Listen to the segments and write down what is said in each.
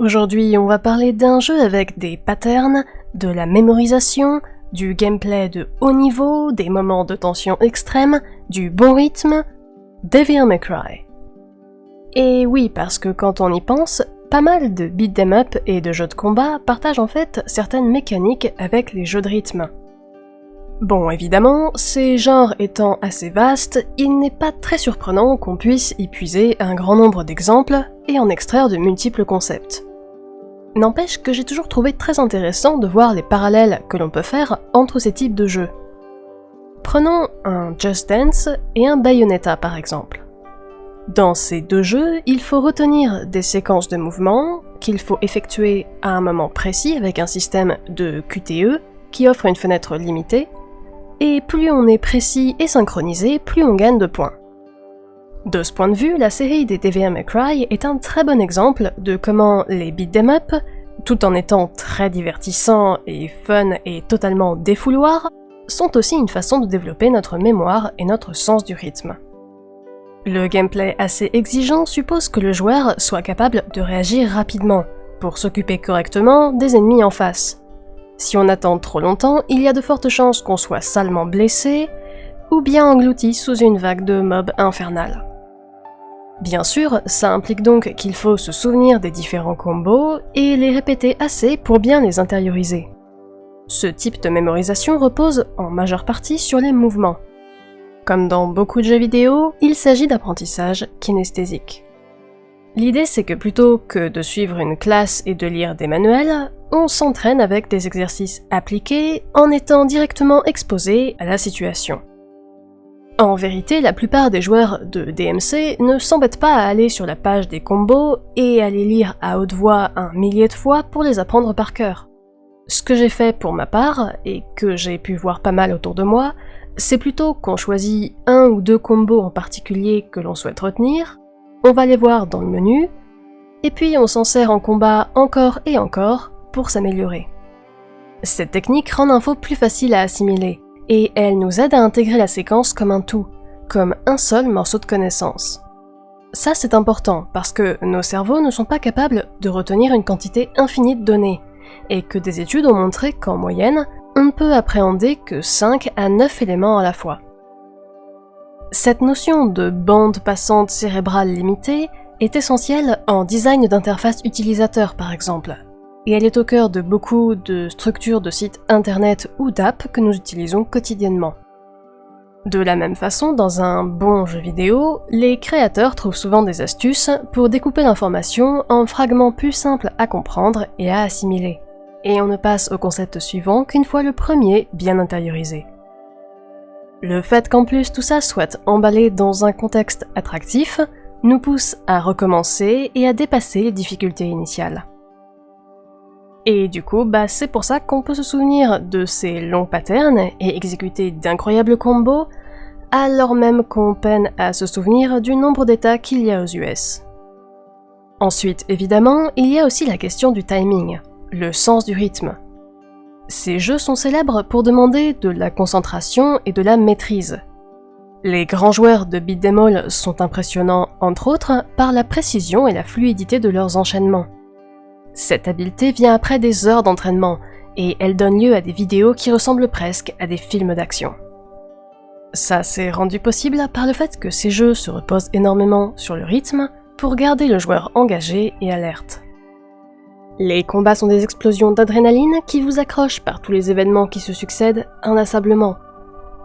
Aujourd'hui, on va parler d'un jeu avec des patterns, de la mémorisation, du gameplay de haut niveau, des moments de tension extrême, du bon rythme, Devil May Cry. Et oui, parce que quand on y pense, pas mal de beat 'em up et de jeux de combat partagent en fait certaines mécaniques avec les jeux de rythme. Bon, évidemment, ces genres étant assez vastes, il n'est pas très surprenant qu'on puisse y puiser un grand nombre d'exemples et en extraire de multiples concepts. N'empêche que j'ai toujours trouvé très intéressant de voir les parallèles que l'on peut faire entre ces types de jeux. Prenons un Just Dance et un Bayonetta par exemple. Dans ces deux jeux, il faut retenir des séquences de mouvements qu'il faut effectuer à un moment précis avec un système de QTE qui offre une fenêtre limitée, et plus on est précis et synchronisé, plus on gagne de points. De ce point de vue, la série des Devil May Cry est un très bon exemple de comment les beat 'em up, tout en étant très divertissants et fun et totalement défouloirs, sont aussi une façon de développer notre mémoire et notre sens du rythme. Le gameplay assez exigeant suppose que le joueur soit capable de réagir rapidement, pour s'occuper correctement des ennemis en face. Si on attend trop longtemps, il y a de fortes chances qu'on soit salement blessé, ou bien englouti sous une vague de mobs infernales. Bien sûr, ça implique donc qu'il faut se souvenir des différents combos et les répéter assez pour bien les intérioriser. Ce type de mémorisation repose en majeure partie sur les mouvements. Comme dans beaucoup de jeux vidéo, il s'agit d'apprentissage kinesthésique. L'idée c'est que plutôt que de suivre une classe et de lire des manuels, on s'entraîne avec des exercices appliqués en étant directement exposé à la situation. En vérité, la plupart des joueurs de DMC ne s'embêtent pas à aller sur la page des combos et à les lire à haute voix un millier de fois pour les apprendre par cœur. Ce que j'ai fait pour ma part, et que j'ai pu voir pas mal autour de moi, c'est plutôt qu'on choisit un ou deux combos en particulier que l'on souhaite retenir, on va les voir dans le menu, et puis on s'en sert en combat encore et encore pour s'améliorer. Cette technique rend l'info plus facile à assimiler, et elle nous aide à intégrer la séquence comme un tout, comme un seul morceau de connaissance. Ça c'est important, parce que nos cerveaux ne sont pas capables de retenir une quantité infinie de données, et que des études ont montré qu'en moyenne, on ne peut appréhender que 5 à 9 éléments à la fois. Cette notion de bande passante cérébrale limitée est essentielle en design d'interface utilisateur par exemple, et elle est au cœur de beaucoup de structures de sites internet ou d'apps que nous utilisons quotidiennement. De la même façon, dans un bon jeu vidéo, les créateurs trouvent souvent des astuces pour découper l'information en fragments plus simples à comprendre et à assimiler, et on ne passe au concept suivant qu'une fois le premier bien intériorisé. Le fait qu'en plus tout ça soit emballé dans un contexte attractif nous pousse à recommencer et à dépasser les difficultés initiales. Et du coup, c'est pour ça qu'on peut se souvenir de ces longs patterns et exécuter d'incroyables combos, alors même qu'on peine à se souvenir du nombre d'états qu'il y a aux US. Ensuite, évidemment, il y a aussi la question du timing, le sens du rythme. Ces jeux sont célèbres pour demander de la concentration et de la maîtrise. Les grands joueurs de beat 'em all sont impressionnants, entre autres, par la précision et la fluidité de leurs enchaînements. Cette habileté vient après des heures d'entraînement, et elle donne lieu à des vidéos qui ressemblent presque à des films d'action. Ça s'est rendu possible par le fait que ces jeux se reposent énormément sur le rythme pour garder le joueur engagé et alerte. Les combats sont des explosions d'adrénaline qui vous accrochent par tous les événements qui se succèdent inlassablement.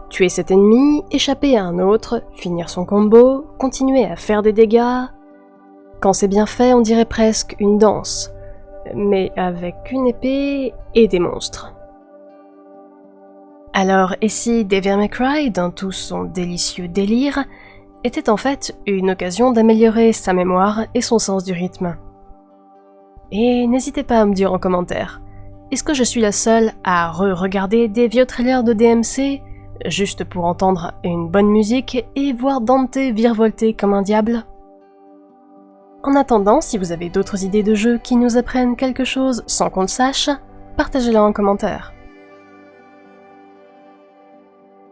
Tuer cet ennemi, échapper à un autre, finir son combo, continuer à faire des dégâts... Quand c'est bien fait, on dirait presque une danse, mais avec une épée et des monstres. Alors, et si Devil May Cry, dans tout son délicieux délire, était en fait une occasion d'améliorer sa mémoire et son sens du rythme? Et n'hésitez pas à me dire en commentaire, est-ce que je suis la seule à re-regarder des vieux trailers de DMC, juste pour entendre une bonne musique et voir Dante virevolter comme un diable? En attendant, si vous avez d'autres idées de jeux qui nous apprennent quelque chose sans qu'on le sache, partagez-les en commentaire.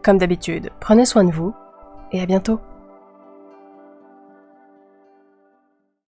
Comme d'habitude, prenez soin de vous, et à bientôt.